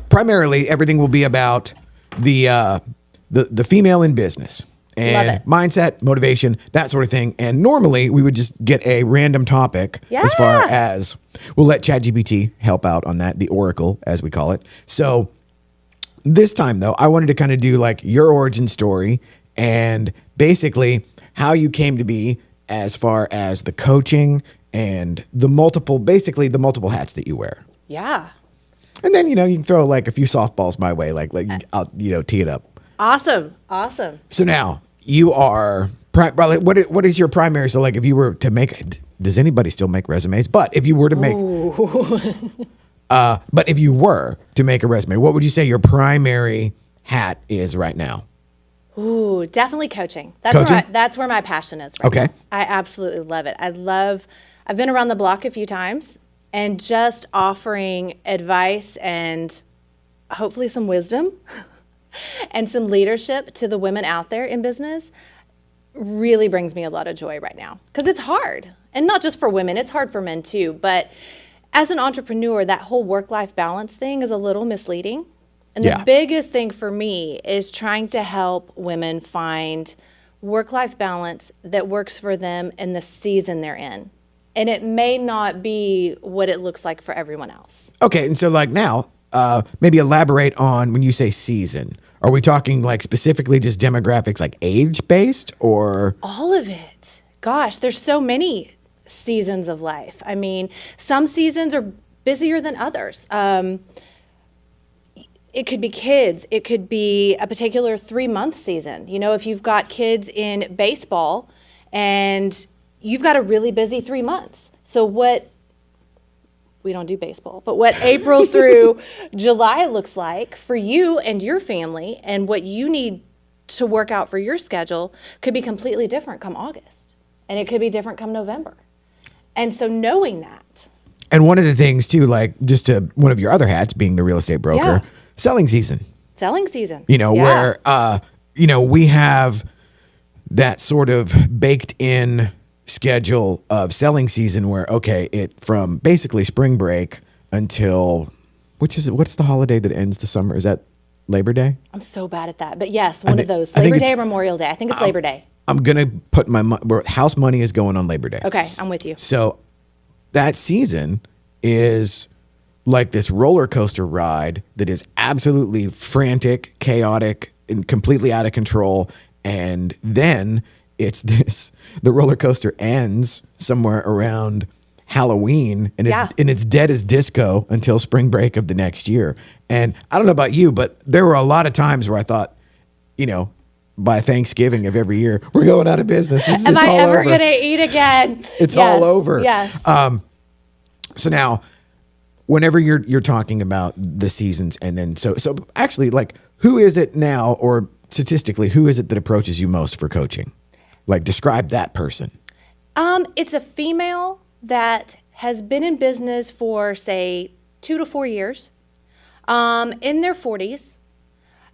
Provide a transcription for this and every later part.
primarily everything will be about the female in business and mindset, motivation, that sort of thing. And normally we would just get a random topic as far as we'll let ChatGPT help out on that, the oracle, as we call it. So this time, though, I wanted to kind of do like your origin story and basically how you came to be as far as the coaching and the multiple hats that you wear. Yeah. And then, you can throw like a few softballs my way, like I'll, tee it up. Awesome. So now you are, what is your primary? So like if you were to make, does anybody still make resumes? But if you were to make, but if you were to make a resume, what would you say your primary hat is right now? Ooh, definitely coaching. That's where my passion is right now. I absolutely love it. I've been around the block a few times and just offering advice and hopefully some wisdom and some leadership to the women out there in business really brings me a lot of joy right now because it's hard. And not just for women, it's hard for men too. But as an entrepreneur, that whole work-life balance thing is a little misleading. And the biggest thing for me is trying to help women find work-life balance that works for them in the season they're in. And it may not be what it looks like for everyone else. Okay, and so like now, maybe elaborate on when you say season. Are we talking like specifically just demographics, like age-based or? All of it. Gosh, there's so many seasons of life. I mean, some seasons are busier than others. It could be kids. It could be a particular 3-month season. If you've got kids in baseball and you've got a really busy 3 months. So we don't do baseball, but what April through July looks like for you and your family and what you need to work out for your schedule could be completely different come August. And it could be different come November. And so knowing that. And one of the things too, like just one of your other hats being the real estate broker, selling season. Where, we have that sort of baked in schedule of selling season where, it from basically spring break until, what's the holiday that ends the summer? Is that Labor Day? I'm so bad at that. But yes, one of those. Labor Day or Memorial Day. I think it's Labor Day. I'm going to put where house money is going on Labor Day. Okay, I'm with you. So that season is like this roller coaster ride that is absolutely frantic, chaotic, and completely out of control. And then the roller coaster ends somewhere around Halloween and it's dead as disco until spring break of the next year. And I don't know about you, but there were a lot of times where I thought, by Thanksgiving of every year, we're going out of business. Am I ever going to eat again? It's all over. Yes. So now, whenever you're talking about the seasons, and then so actually, like, who is it now, or statistically, who is it that approaches you most for coaching? Like, describe that person. It's a female that has been in business for, say, 2 to 4 years, in their 40s,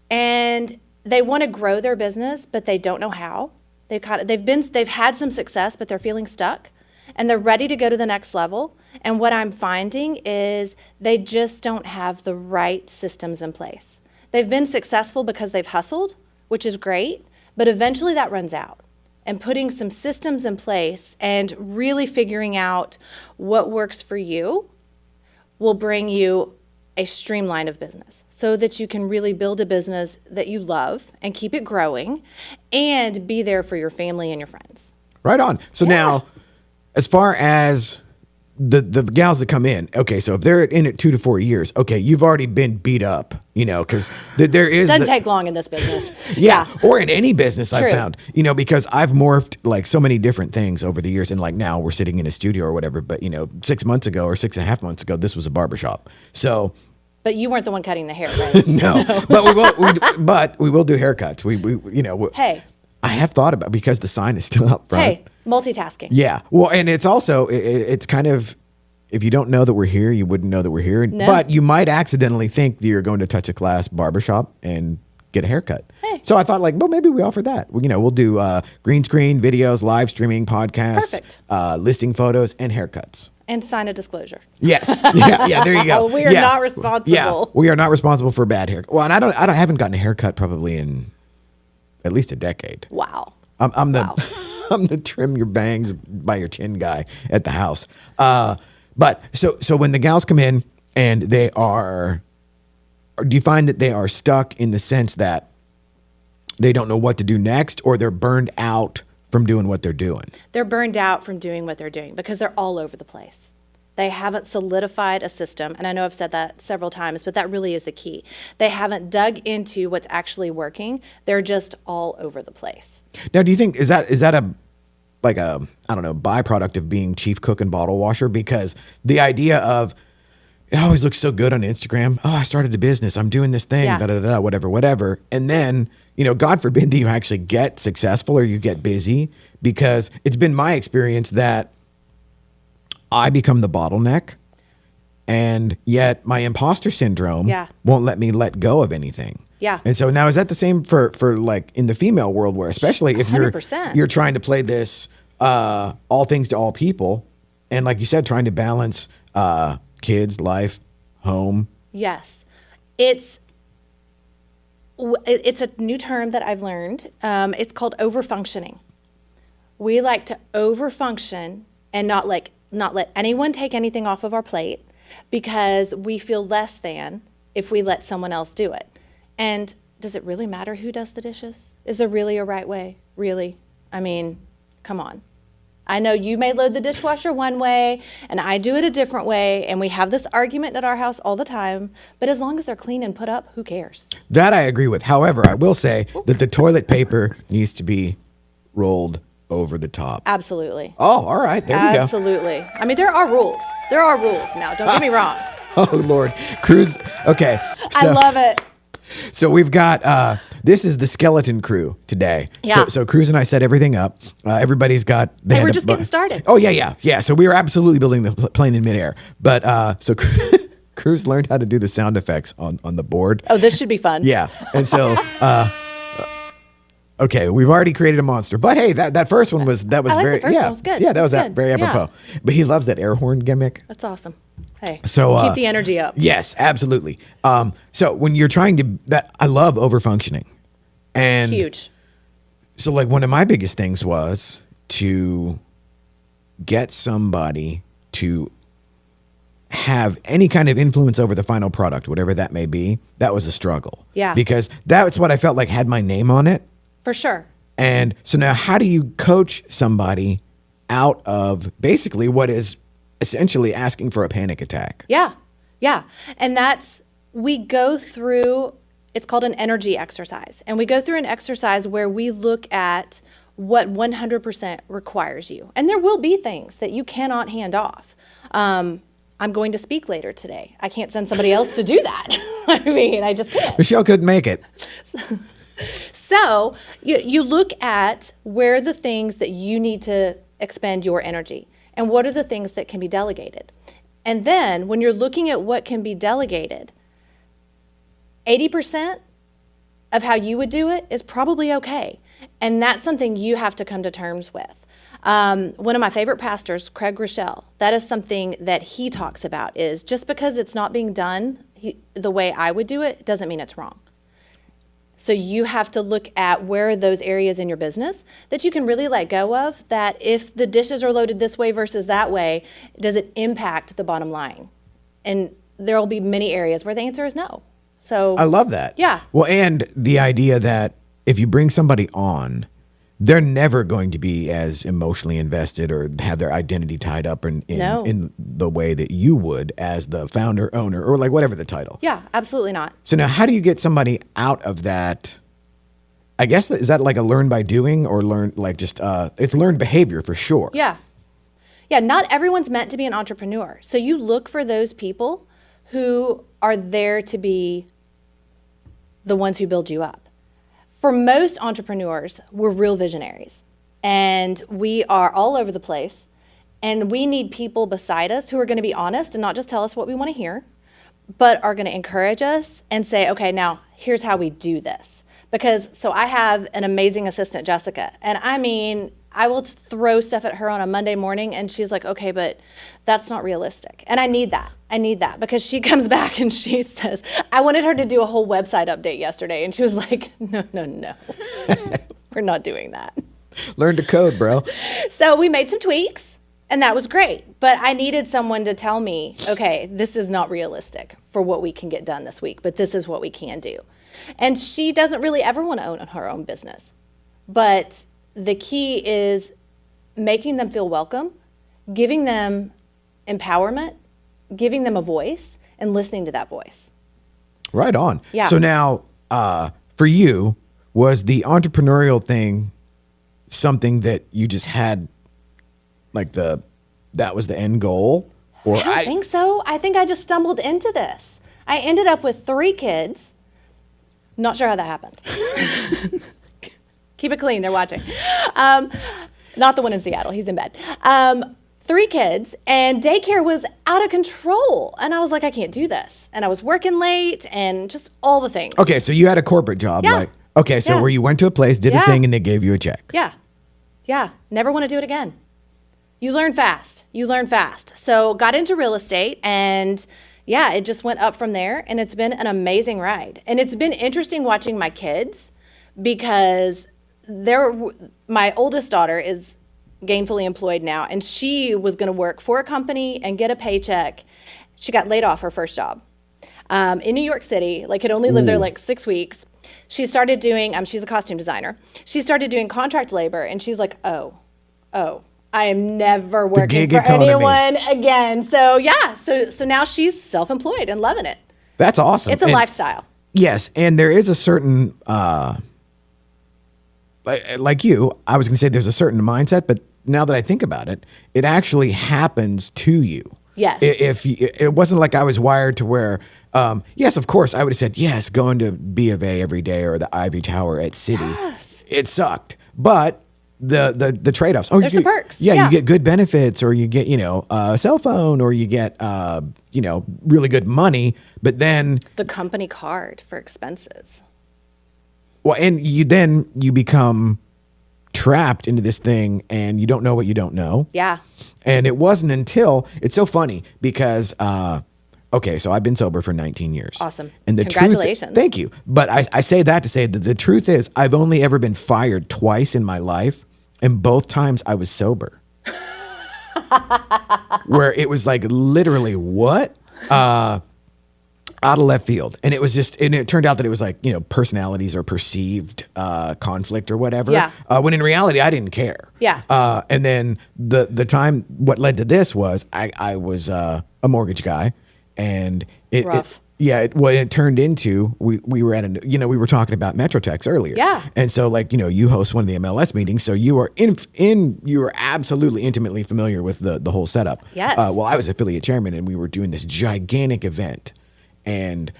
and they want to grow their business, but they don't know how. They've had some success, but they're feeling stuck, and they're ready to go to the next level. And what I'm finding is they just don't have the right systems in place. They've been successful because they've hustled, which is great, but eventually that runs out. And putting some systems in place and really figuring out what works for you will bring you a streamline of business so that you can really build a business that you love and keep it growing and be there for your family and your friends. Right on. So now, as far as the gals that come in, so if they're in it 2 to 4 years, you've already been beat up, because there is... Doesn't take long in this business. Or in any business I've found, because I've morphed like so many different things over the years, and like now we're sitting in a studio or whatever, but 6 months ago or 6.5 months ago, this was a barbershop. So... But you weren't the one cutting the hair, right? No, but we will do haircuts. Hey, I have thought about, because the sign is still up front. Hey, multitasking. Yeah. Well, and it's also, it's kind of, if you don't know that we're here, you wouldn't know that we're here. No. But you might accidentally think that you're going to touch a class barbershop and get a haircut. Hey. So I thought, like, well, maybe we offer that. We'll do green screen videos, live streaming, podcasts, listing photos, and haircuts. And sign a disclosure. Yes. Yeah, there you go. We are not responsible. Yeah, we are not responsible for a bad haircut. Well, and I haven't gotten a haircut probably in at least a decade. Wow. I'm the trim your bangs by your chin guy at the house. But so when the gals come in and they are, do you find that they are stuck in the sense that they don't know what to do next, or they're burned out from doing what they're doing? They're burned out from doing what they're doing because they're all over the place. They haven't solidified a system, and I know I've said that several times, but that really is the key. They haven't dug into what's actually working. They're just all over the place. Now, do you think, is that a byproduct of being chief cook and bottle washer? Because the idea of, it always looks so good on Instagram. Oh, I started a business. I'm doing this thing, whatever. And then, God forbid that you actually get successful or you get busy, because it's been my experience that I become the bottleneck, and yet my imposter syndrome won't let me let go of anything. Yeah. And so now, is that the same for like in the female world, where especially if 100%. you're trying to play this all things to all people, and like you said, trying to balance kids, life, home. Yes. It's a new term that I've learned. It's called overfunctioning. We like to overfunction and not let anyone take anything off of our plate, because we feel less than if we let someone else do it. And does it really matter who does the dishes? Is there really a right way? Really? I mean, come on. I know you may load the dishwasher one way and I do it a different way, and we have this argument at our house all the time, but as long as they're clean and put up, who cares? That I agree with. However, I will say that the toilet paper needs to be rolled over the top. Absolutely. Oh, all right. There we go. Absolutely. I mean, there are rules. There are rules now. Don't get me wrong. Oh, Lord. Cruz. Okay. I love it. So we've got, this is the skeleton crew today. Yeah. So Cruz and I set everything up. Everybody's got. Hey, we're just getting started. Oh, yeah. So we were absolutely building the plane in midair. But so Cruz learned how to do the sound effects on the board. Oh, this should be fun. Yeah. And so, okay, we've already created a monster. But hey, that first one was I like very, the first one was good. Yeah, that was good. very apropos. Yeah. But he loves that air horn gimmick. That's awesome. Hey, so keep the energy up. Yes, absolutely. So when you're trying to, I love overfunctioning. And huge. So like one of my biggest things was to get somebody to have any kind of influence over the final product, whatever that may be. That was a struggle. Yeah. Because that's what I felt like had my name on it. For sure. And so now how do you coach somebody out of basically what is essentially asking for a panic attack? Yeah. And we go through, it's called an energy exercise. And we go through an exercise where we look at what 100% requires you. And there will be things that you cannot hand off. I'm going to speak later today. I can't send somebody else to do that. I mean, I just can't. Michelle couldn't make it. So you look at where the things that you need to expend your energy, and what are the things that can be delegated. And then when you're looking at what can be delegated, 80% of how you would do it is probably okay. And that's something you have to come to terms with. One of my favorite pastors, Craig Rochelle, that is something that he talks about, is just because it's not being done the way I would do it doesn't mean it's wrong. So you have to look at where are those areas in your business that you can really let go of, that if the dishes are loaded this way versus that way, does it impact the bottom line? And there will be many areas where the answer is no. So I love that. Yeah. Well, and the idea that if you bring somebody on, they're never going to be as emotionally invested or have their identity tied up in the way that you would as the founder, owner, or like whatever the title. Yeah, absolutely not. So now how do you get somebody out of that? I guess, is that like a learn by doing, or learn like just, it's learned behavior for sure. Yeah. Yeah, not everyone's meant to be an entrepreneur. So you look for those people who are there to be the ones who build you up. For most entrepreneurs, we're real visionaries, and we are all over the place, and we need people beside us who are going to be honest and not just tell us what we want to hear, but are going to encourage us and say, okay, now here's how we do this. So I have an amazing assistant, Jessica, and I mean, I will throw stuff at her on a Monday morning, and she's like, okay, but that's not realistic. And I need that. I need that because she comes back and she says, I wanted her to do a whole website update yesterday. And she was like, no, we're not doing that. Learn to code, bro. So we made some tweaks, and that was great. But I needed someone to tell me, okay, this is not realistic for what we can get done this week, but this is what we can do. And she doesn't really ever want to own her own business. But the key is making them feel welcome, giving them empowerment, giving them a voice, and listening to that voice. Right on. Yeah. So now, for you, was the entrepreneurial thing something that you just had, like that was the end goal? Or I don't think so. I think I just stumbled into this. I ended up with 3 kids. Not sure how that happened. Keep it clean, they're watching. Not the one in Seattle, he's in bed. 3 kids, and daycare was out of control. And I was like, I can't do this. And I was working late and just all the things. Okay, so you had a corporate job. Yeah. Where you went to a place, did a thing, and they gave you a check. Yeah, never want to do it again. You learn fast. So got into real estate, and yeah, it just went up from there, and it's been an amazing ride. And it's been interesting watching my kids because my oldest daughter is gainfully employed now, and she was going to work for a company and get a paycheck. She got laid off her first job in New York City, had only lived there 6 weeks. She started doing, she's a costume designer. She started doing contract labor, and she's like, oh, I am never working for anyone again. So yeah, so now she's self-employed and loving it. That's awesome. It's a lifestyle. Yes, and there is a certain, like you, I was going to say there's a certain mindset, but now that I think about it, it actually happens to you. Yes. It wasn't like I was wired to where, yes, of course, I would have said, yes, going to B of A every day or the Ivy Tower at City. Yes. It sucked. But the trade-offs. There's the perks. Yeah, you get good benefits, or you get, a cell phone, or you get, really good money, but then the company card for expenses. Well, and you become trapped into this thing, and you don't know what you don't know. Yeah. And it wasn't until, it's so funny because, so I've been sober for 19 years. Awesome. And Congratulations. Thank you. But I say that to say that the truth is I've only ever been fired twice in my life, and both times I was sober. Where it was like literally what? Out of left field. And it was just, and it turned out that it was like, personalities or perceived conflict or whatever. Yeah. When in reality, I didn't care. Yeah. And then the time, what led to this was I was a mortgage guy, and it turned into, we were at we were talking about Metrotex earlier. Yeah. And so you host one of the MLS meetings, so you are you are absolutely intimately familiar with the whole setup. Yes. Well, I was affiliate chairman, and we were doing this gigantic event. And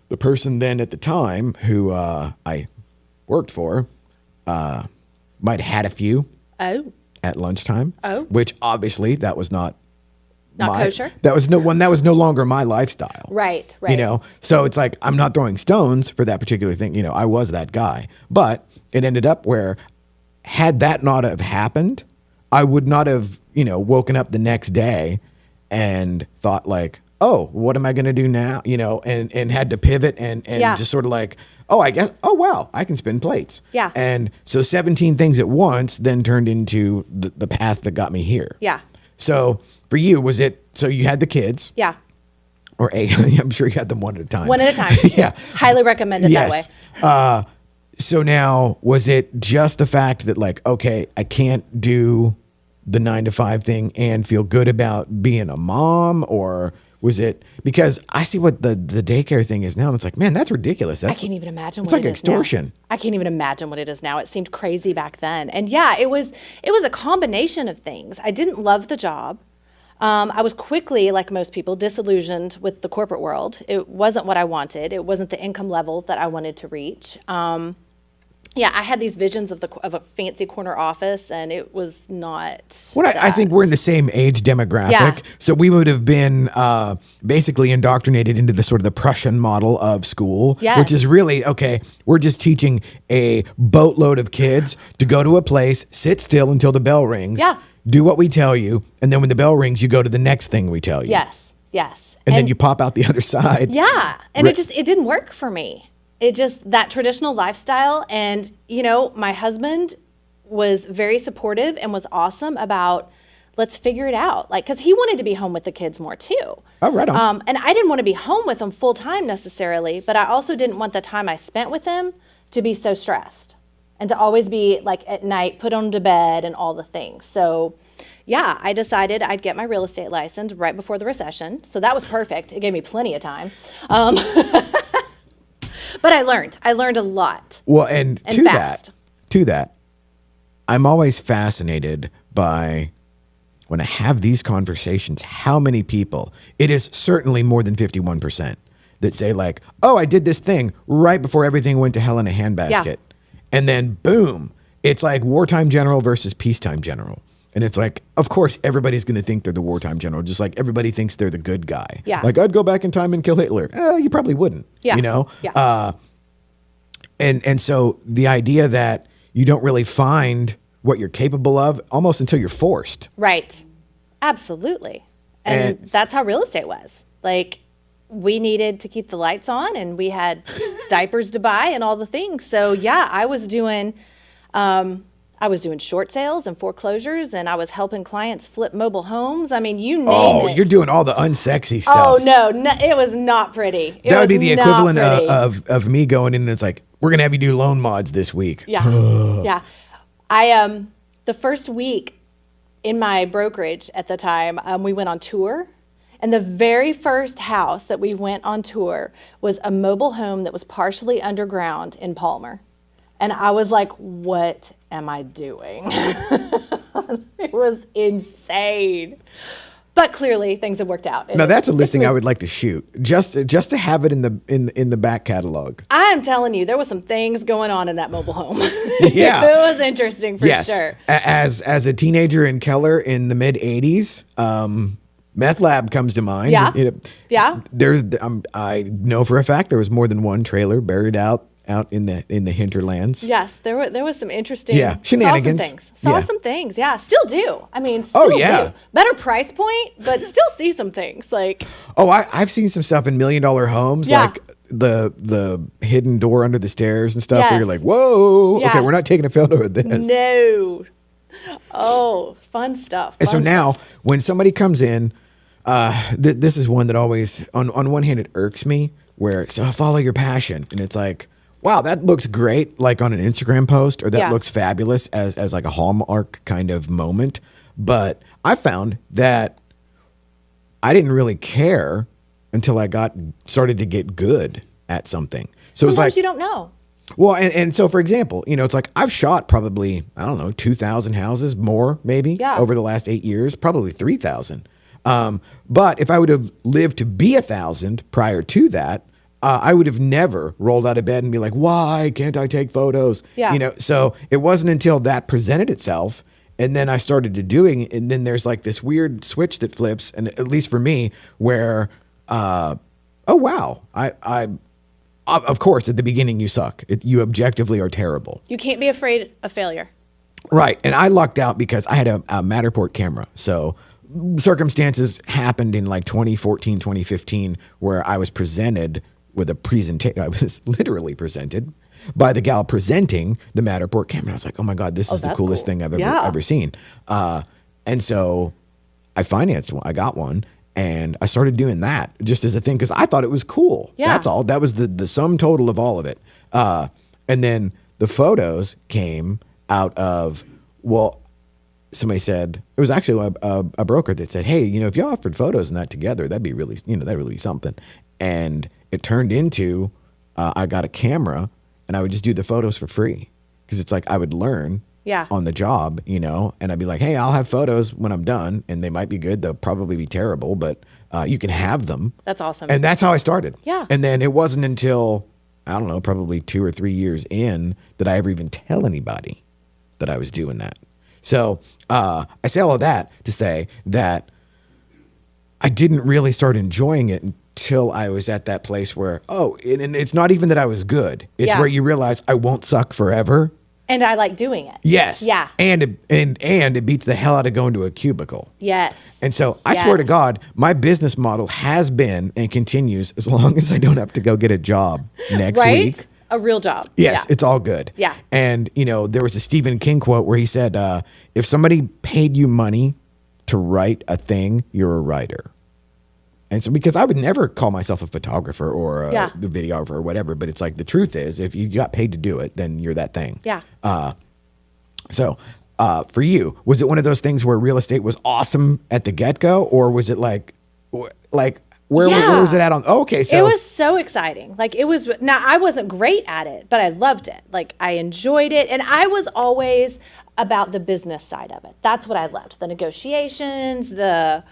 the person then at the time who I worked for might have had a few at lunchtime. Which obviously that was not kosher. That was no longer my lifestyle. Right. So it's like I'm not throwing stones for that particular thing. I was that guy. But it ended up where had that not have happened, I would not have, woken up the next day and thought like, oh, what am I going to do now? And had to pivot and just sort of like, wow, I can spin plates. Yeah. And so 17 things at once then turned into the path that got me here. Yeah. So for you, was it, so you had the kids? Yeah. Or I'm sure you had them one at a time. One at a time. Yeah. Highly recommend it that way. So now, was it just the fact that okay, I can't do the 9-to-5 thing and feel good about being a mom, or was it because I see what the daycare thing is now, and it's like, man, that's ridiculous. I can't even imagine what it is now. It's like extortion. I can't even imagine what it is now. It seemed crazy back then. And yeah, it was a combination of things. I didn't love the job. I was quickly, like most people, disillusioned with the corporate world. It wasn't what I wanted. It wasn't the income level that I wanted to reach. Yeah, I had these visions of a fancy corner office, and it was not. Well, I think we're in the same age demographic, Yeah. so we would have been basically indoctrinated into the sort of the Prussian model of school, Yes. which is really okay. We're just teaching a boatload of kids to go to a place, sit still until the bell rings, Yeah. do what we tell you, and then when the bell rings, you go to the next thing we tell you. Yes, yes. And then you pop out the other side. Yeah, and it didn't work for me. It just, that traditional lifestyle. And, my husband was very supportive and was awesome about, let's figure it out. Like, because he wanted to be home with the kids more too. Oh, right on. And I didn't want to be home with them full time necessarily, but I also didn't want the time I spent with them to be so stressed and to always be like at night, put them to bed and all the things. So yeah, I decided I'd get my real estate license right before the recession. So that was perfect. It gave me plenty of time. But I learned a lot. Well, and fast. to that, I'm always fascinated by when I have these conversations, how many people, it is certainly more than 51%, that say like, oh, I did this thing right before everything went to hell in a handbasket. Yeah. And then boom, it's like wartime general versus peacetime general. And it's like, of course, everybody's going to think they're the wartime general, just like everybody thinks they're the good guy. Yeah. Like, I'd go back in time and kill Hitler. You probably wouldn't, Yeah. Yeah. And so the idea that you don't really find what you're capable of almost until you're forced. Right. Absolutely. And that's how real estate was. Like, we needed to keep the lights on and we had diapers to buy and all the things. So yeah, I was doing short sales and foreclosures, and I was helping clients flip mobile homes. I mean, you name it. Oh, you're doing all the unsexy stuff. Oh no, it was not pretty. That would be the equivalent of me going in and it's like, we're going to have you do loan mods this week. Yeah. Yeah. The first week in my brokerage at the time, we went on tour. And the very first house that we went on tour was a mobile home that was partially underground in Palmer. And I was like, what am I doing? It was insane. But clearly things have worked out. Now that's a listing I would like to shoot, just to have it in the back catalog. I'm telling you, there was some things going on in that mobile home. Yeah. It was interesting for sure. As a teenager in Keller in the mid 80s, Meth Lab comes to mind. Yeah. Yeah. There's I know for a fact there was more than one trailer buried out in the hinterlands. Yes, there was some interesting shenanigans. Saw some things. Yeah, still do. I mean, still do. Better price point, but still see some things like. Oh, I've seen some stuff in $1 million homes, like the hidden door under the stairs and stuff. Yes. Where you're like, whoa, Yes. okay, we're not taking a photo of this. No. Oh, fun stuff. And so now, when somebody comes in, this is one that always, on one hand, it irks me, where it's, follow your passion. And it's like, wow, that looks great, like on an Instagram post, or that looks fabulous as like a Hallmark kind of moment. But I found that I didn't really care until I started to get good at something. So Sometimes it's like, you don't know. Well, and so for example, it's like I've shot probably, I don't know, 2,000 houses, more maybe, over the last 8 years, probably 3,000. But if I would have lived to be 1,000 prior to that, I would have never rolled out of bed and be like, why can't I take photos? Yeah. So it wasn't until that presented itself and then I started to doing it. And then there's like this weird switch that flips. And at least for me, where, oh, wow, I of course, at the beginning you suck. You objectively are terrible. You can't be afraid of failure. Right. And I lucked out because I had a Matterport camera. So circumstances happened in like 2014, 2015, where I was presented with a presentation. I was literally presented by the gal presenting the Matterport camera. I was like, oh my God, this is the coolest thing I've ever seen. And so I financed one. I got one. And I started doing that just as a thing because I thought it was cool. Yeah. That's all. That was the sum total of all of it. And then the photos came out of, well, somebody said, it was actually a broker that said, hey, if you offered photos and that together, that'd be really, that'd really be something. And it turned into, I got a camera and I would just do the photos for free because it's like I would learn on the job, and I'd be like, hey, I'll have photos when I'm done and they might be good. They'll probably be terrible, but you can have them. That's awesome. And that's how I started. Yeah. And then it wasn't until I don't know, probably 2 or 3 years in that I ever even tell anybody that I was doing that. So I say all of that to say that I didn't really start enjoying it until I was at that place where, and it's not even that I was good. It's where you realize I won't suck forever. And I like doing it. Yes. Yeah. And it beats the hell out of going to a cubicle. Yes. And so I swear to God, my business model has been and continues as long as I don't have to go get a job next week. A real job. Yes, it's all good. Yeah. And, there was a Stephen King quote where he said, if somebody paid you money to write a thing, you're a writer. And so, because I would never call myself a photographer or a videographer or whatever, but it's like the truth is, if you got paid to do it, then you're that thing. Yeah. So for you, was it one of those things where real estate was awesome at the get-go, or was it like where was it at on? Oh, okay, so it was so exciting. Like it was. Now I wasn't great at it, but I loved it. Like I enjoyed it, and I was always about the business side of it. That's what I loved: the negotiations, the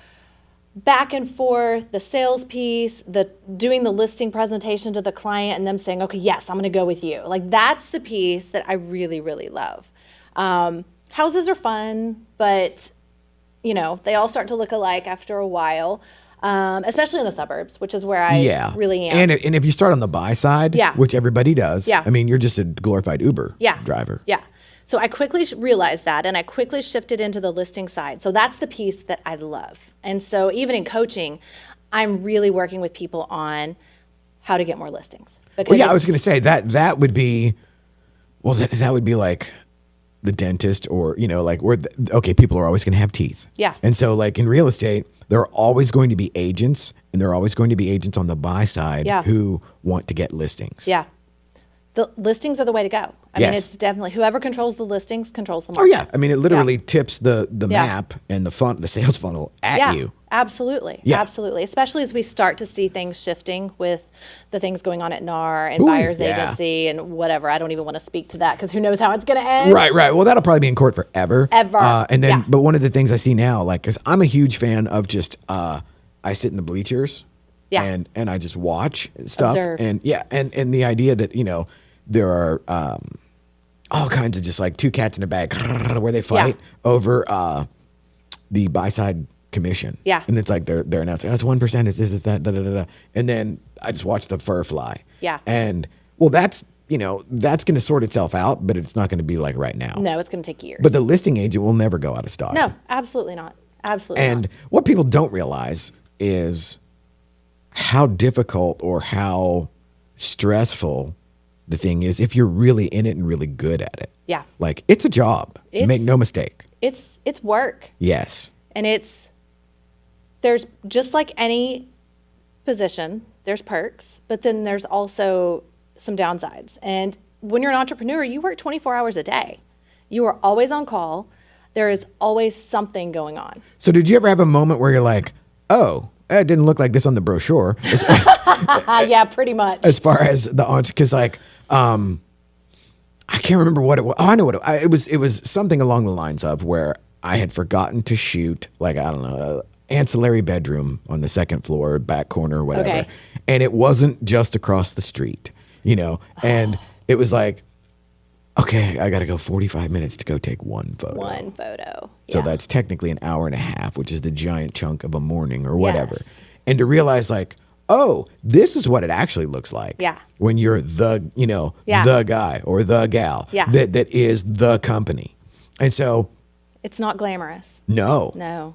back and forth, the sales piece, the doing the listing presentation to the client, and them saying, "Okay, yes, I'm going to go with you." Like that's the piece that I really, really love. Houses are fun, but they all start to look alike after a while. Especially in the suburbs, which is where I really am. And if you start on the buy side, which everybody does, I mean, you're just a glorified Uber driver. Yeah. So I quickly realized that, and I quickly shifted into the listing side. So that's the piece that I love. And so even in coaching, I'm really working with people on how to get more listings. Well, I was going to say that would be, that would be like the dentist, or like where people are always going to have teeth. Yeah. And so like in real estate, there are always going to be agents, and there are always going to be agents on the buy side who want to get listings. Yeah. The listings are the way to go. I mean, it's definitely whoever controls the listings controls the market. Oh yeah, I mean, it literally tips the map and the sales funnel at you. Absolutely. Yeah. Absolutely. Especially as we start to see things shifting with the things going on at NAR and buyer's agency and whatever. I don't even want to speak to that because who knows how it's going to end. Right. Well, that'll probably be in court forever. And then, but one of the things I see now, like, because I'm a huge fan of just, I sit in the bleachers and I just watch stuff. Observe. And the idea that, there are all kinds of just like two cats in a bag where they fight over the buy side commission. Yeah. And it's like they're announcing, it's 1%, it's this, it's that, da, da, da, da. And then I just watch the fur fly. Yeah. And that's going to sort itself out, but it's not going to be like right now. No, it's going to take years. But the listing agent will never go out of stock. No, absolutely not. Absolutely and not. what people don't realize is how difficult or how stressful the thing is if you're really in it and really good at it. Yeah. Like, it's a job. Make no mistake. It's work. Yes. And there's just like any position, there's perks, but then there's also some downsides. And when you're an entrepreneur, you work 24 hours a day. You are always on call. There is always something going on. So did you ever have a moment where you're like, oh, it didn't look like this on the brochure? Yeah, pretty much. As far as the, because like, I can't remember what it was. Oh, I know what it was. It was something along the lines of where I had forgotten to shoot, like, I don't know, ancillary bedroom on the second floor, back corner, whatever. Okay. And it wasn't just across the street, and it was like, okay, I got to go 45 minutes to go take one photo. One photo. So that's technically an hour and a half, which is the giant chunk of a morning or whatever. Yes. And to realize like, oh, this is what it actually looks like. Yeah. When you're the guy or the gal that is the company. And so it's not glamorous. No.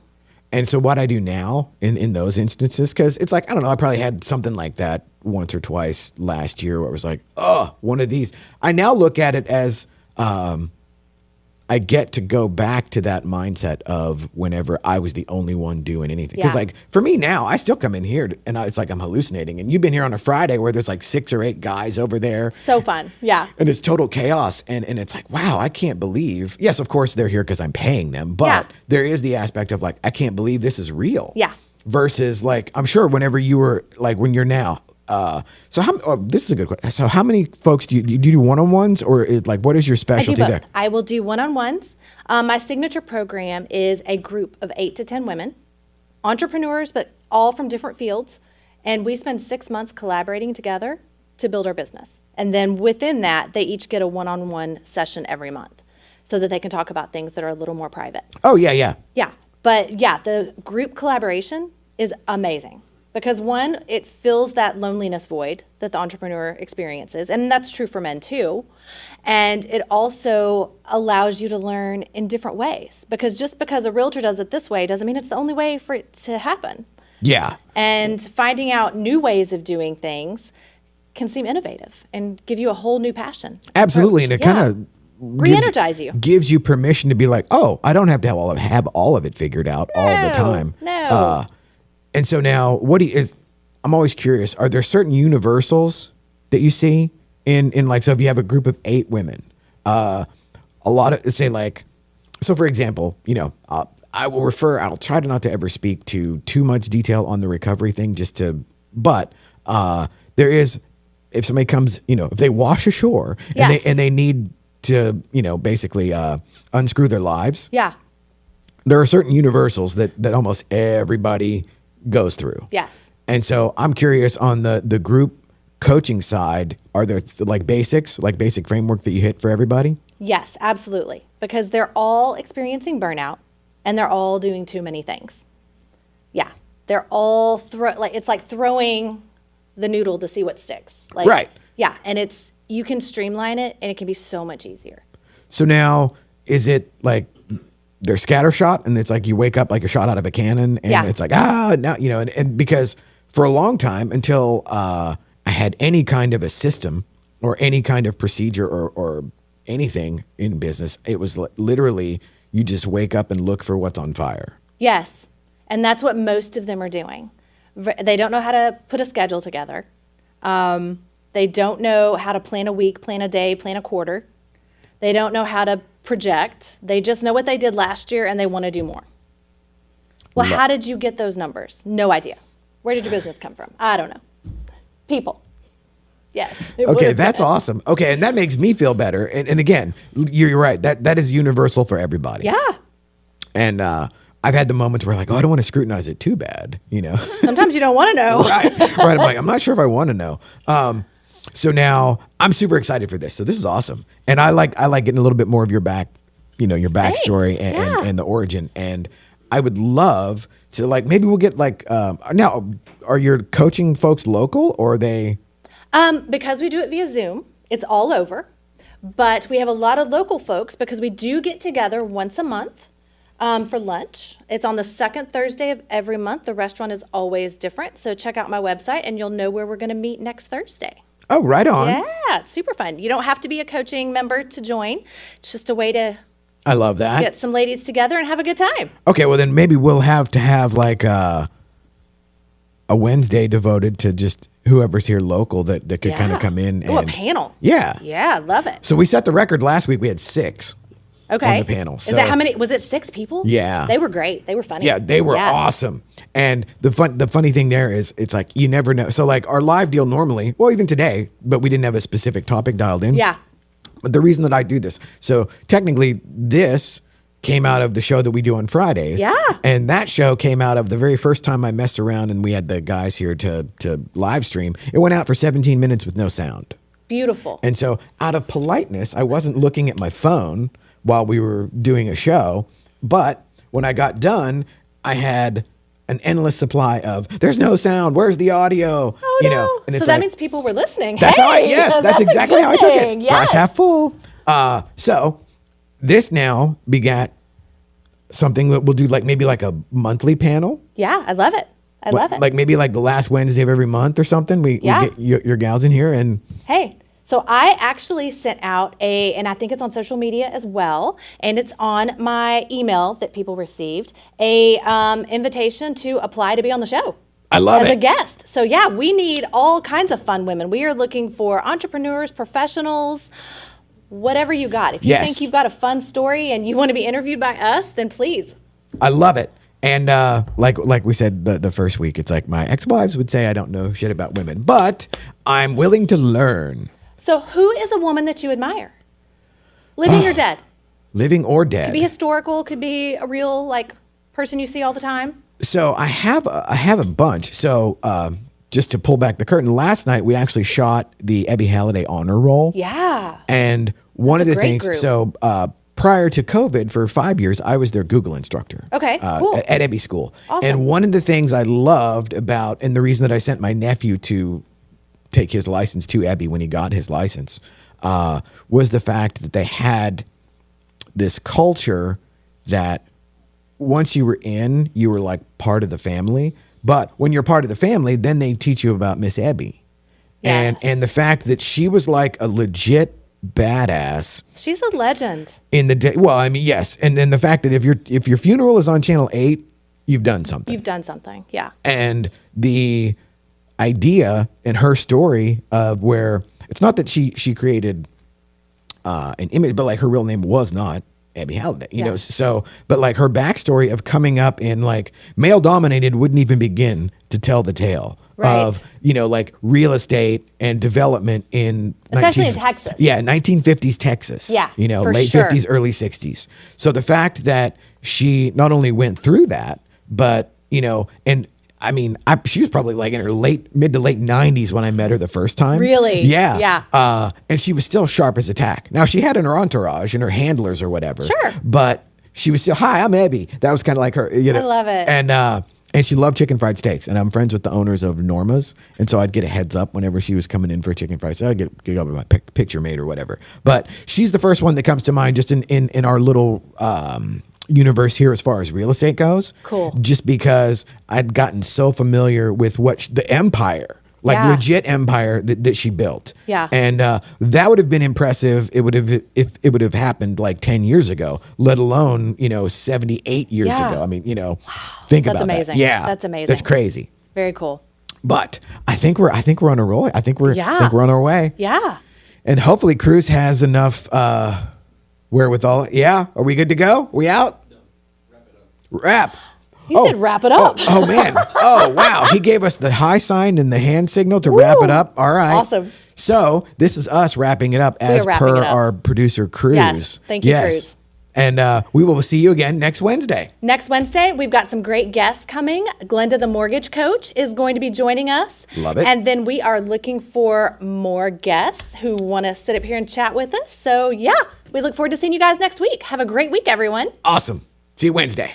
And so what I do now in those instances, because it's like, I don't know, I probably had something like that once or twice last year where it was like, oh, one of these. I now look at it as I get to go back to that mindset of whenever I was the only one doing anything. Because like for me now, I still come in here and it's like I'm hallucinating. And you've been here on a Friday where there's like 6 or 8 guys over there. So fun. Yeah. And it's total chaos. And it's like, wow, I can't believe. Yes, of course they're here because I'm paying them. But there is the aspect of like, I can't believe this is real. Yeah. Versus like, I'm sure whenever you were like, when you're now, this is a good question. So how many folks do you do one-on-ones, or what is your specialty there? I will do one-on-ones. My signature program is a group of 8 to 10 women, entrepreneurs, but all from different fields. And we spend 6 months collaborating together to build our business. And then within that, they each get a one-on-one session every month so that they can talk about things that are a little more private. Oh, yeah, yeah. Yeah. But yeah, the group collaboration is amazing because one, it fills that loneliness void that the entrepreneur experiences. And that's true for men too. And it also allows you to learn in different ways because just because a realtor does it this way doesn't mean it's the only way for it to happen. Yeah. And finding out new ways of doing things can seem innovative and give you a whole new passion. Absolutely. And it kind of re-energize you. Gives you permission to be like, oh, I don't have to have all of it figured out all the time. No. And so now I'm always curious, are there certain universals that you see in like, so if you have a group of 8 women, a lot of say like, so for example, I'll try to not to ever speak to too much detail on the recovery thing but there is, if somebody comes, if they wash ashore Yes. and they need to, basically unscrew their lives. Yeah. There are certain universals that almost everybody goes through. Yes. And so I'm curious on the group coaching side, are there like basic framework that you hit for everybody? Yes, absolutely. Because they're all experiencing burnout and they're all doing too many things. Yeah. They're all it's like throwing the noodle to see what sticks. Like, right. Yeah. And you can streamline it and it can be so much easier. So now is it like they're scattershot and it's like you wake up like a shot out of a cannon and it's like, now, and because for a long time until I had any kind of a system or any kind of procedure or anything in business, it was literally you just wake up and look for what's on fire. Yes. And that's what most of them are doing. They don't know how to put a schedule together. They don't know how to plan a week, plan a day, plan a quarter. They don't know how to project. They just know what they did last year and they want to do more. Well, how did you get those numbers? No idea. Where did your business come from? I don't know. People. Yes. Okay, that's awesome. Okay, and that makes me feel better. And again, you're right. That is universal for everybody. Yeah. And I've had the moments where like, oh, I don't want to scrutinize it too bad, Sometimes you don't want to know. Right. I'm like, I'm not sure if I want to know. So now I'm super excited for this. So this is awesome. And I like getting a little bit more of your your backstory and the origin. And I would love to maybe we'll get now, are your coaching folks local or are they? Because we do it via Zoom, it's all over. But we have a lot of local folks because we do get together once a month for lunch. It's on the second Thursday of every month. The restaurant is always different. So check out my website and you'll know where we're going to meet next Thursday. Oh, right on. Yeah, it's super fun. You don't have to be a coaching member to join. It's just a way to I love that. Get some ladies together and have a good time. Okay, well then maybe we'll have to have like a Wednesday devoted to just whoever's here local that could kind of come in. Oh, a panel. Yeah. Yeah, I love it. So we set the record last week. We had 6. Okay. On the panel. Is that how many? Was it 6 people? Yeah. They were great. They were funny. Yeah, they were awesome. And the funny thing there is it's like you never know. So like our live deal normally, well even today, but we didn't have a specific topic dialed in. Yeah. But the reason that I do this, so technically this came out of the show that we do on Fridays. Yeah. And that show came out of the very first time I messed around and we had the guys here to live stream. It went out for 17 minutes with no sound. Beautiful. And so out of politeness, I wasn't looking at my phone while we were doing a show. But when I got done, I had an endless supply of, there's no sound. Where's the audio? Oh, no. And it's so that means people were listening. That's that's exactly how I took it. Yes. Glass half full. So this now begat something that we'll do maybe a monthly panel. Yeah, I love it. I love it. Like maybe the last Wednesday of every month or something. We get your gals in here and. Hey. So I actually sent out and I think it's on social media as well, and it's on my email that people received, a invitation to apply to be on the show. I love it. As a guest. So yeah, we need all kinds of fun women. We are looking for entrepreneurs, professionals, whatever you got. If you think you've got a fun story and you want to be interviewed by us, then please. I love it. And like we said the first week, it's like my ex-wives would say I don't know shit about women, but I'm willing to learn. So who is a woman that you admire? Living or dead? Living or dead. Could be historical, could be a real person you see all the time. So I have a bunch. So just to pull back the curtain, last night we actually shot the Ebby Halliday honor roll. Yeah. And one of the things, group. so prior to COVID, for 5 years, I was their Google instructor. Okay, cool. At Ebby School. Awesome. And one of the things I loved about, and the reason that I sent my nephew to take his license to Ebby when he got his license, was the fact that they had this culture that once you were in, you were like part of the family. But when you're part of the family, then they teach you about Miss Ebby. Yes. And the fact that she was like a legit badass. She's a legend. In the day. Well, I mean, yes. And then the fact that if your funeral is on Channel 8, you've done something. You've done something. Yeah. And the idea in her story of where it's not that she created an image, but like her real name was not Ebby Halliday, you know, so, but like her backstory of coming up in like male dominated wouldn't even begin to tell the tale of, you know, like real estate and development in especially in Texas. Yeah. 1950s Texas. Yeah. You know, late 50s, early 60s. So the fact that she not only went through that, but, you know, and I mean, she was probably like in her mid to late 90s when I met her the first time. Really? Yeah. Yeah. And she was still sharp as a tack. Now, she had her entourage and her handlers or whatever. Sure. But she was still, hi, I'm Ebby. That was kind of like her, you know. I love it. And she loved chicken fried steaks. And I'm friends with the owners of Norma's. And so I'd get a heads up whenever she was coming in for a chicken fried steak. I'd get my picture made or whatever. But she's the first one that comes to mind just in our little universe here as far as real estate goes. Cool. Just because I'd gotten so familiar with what the empire, like legit empire that she built. Yeah. And that would have been impressive. It would have if it would have happened like 10 years ago, let alone, you know, 78 years ago. I mean, you know, think about amazing. that. Yeah. That's amazing. That's crazy. Very cool. But I think we're on a roll. I think we're on our way. Yeah. And hopefully Cruz has enough wherewithal. Yeah. Are we good to go? We out? Wrap. He said wrap it up. Oh, man. Oh, wow. He gave us the high sign and the hand signal to wrap it up. All right. Awesome. So this is us wrapping it up as per our producer, Cruz. Yes. Thank you, Cruz. And we will see you again next Wednesday. Next Wednesday, we've got some great guests coming. Glenda, the mortgage coach, is going to be joining us. Love it. And then we are looking for more guests who want to sit up here and chat with us. So, yeah, we look forward to seeing you guys next week. Have a great week, everyone. Awesome. See you Wednesday.